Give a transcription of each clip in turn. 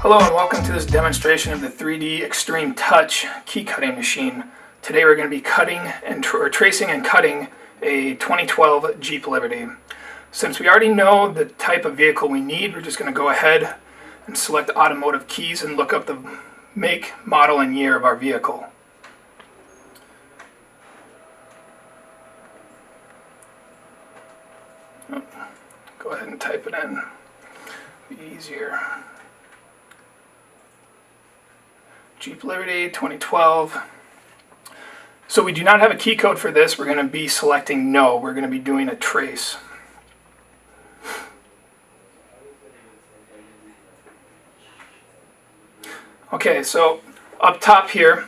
Hello and welcome to this demonstration of the 3D Extreme Touch key cutting machine. Today we're going to be tracing and cutting a 2012 Jeep Liberty. Since we already know the type of vehicle we need, we're just going to go ahead and select automotive keys and look up the make, model, and year of our vehicle. Go ahead and type it in. Be easier. Jeep Liberty 2012. So we do not have a key code for this. We're going to be selecting no. We're going to be doing a trace. Okay, so up top here,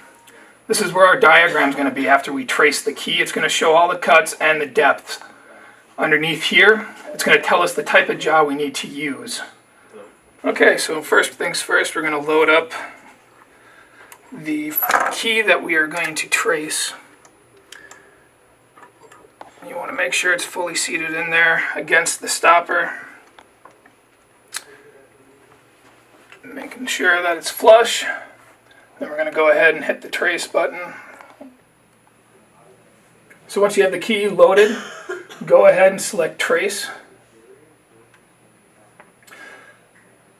this is where our diagram is going to be after we trace the key. It's going to show all the cuts and the depths. Underneath here, it's going to tell us the type of jaw we need to use. Okay, so first things first, we're going to load up the key that we are going to trace. You want to make sure it's fully seated in there against the stopper. Making sure that it's flush. Then we're going to go ahead and hit the trace button. So once you have the key loaded, go ahead and select trace.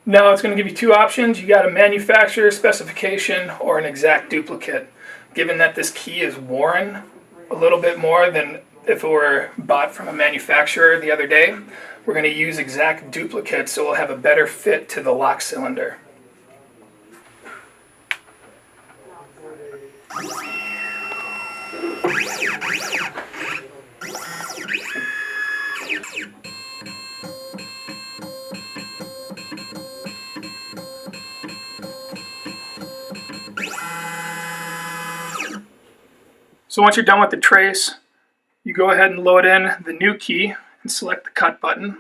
Now it's going to give you two options. You got a manufacturer specification or an exact duplicate. Given that this key is worn a little bit more than if it were bought from a manufacturer the other day, we're going to use exact duplicate so it'll have a better fit to the lock cylinder. So once you're done with the trace, you go ahead and load in the new key and select the cut button.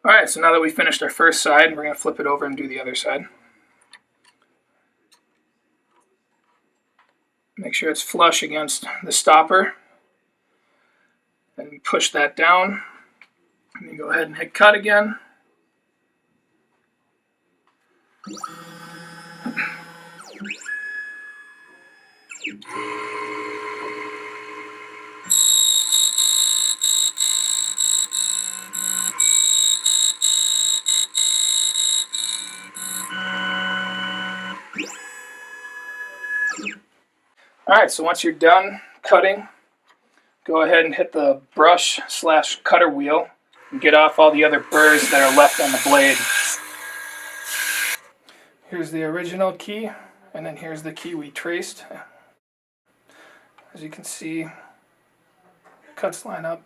Alright, so now that we finished our first side, we're going to flip it over and do the other side. Make sure it's flush against the stopper. And push that down. And then go ahead and hit cut again. Alright, so once you're done cutting, go ahead and hit the brush / cutter wheel and get off all the other burrs that are left on the blade. Here's the original key, and then here's the key we traced. As you can see, cuts line up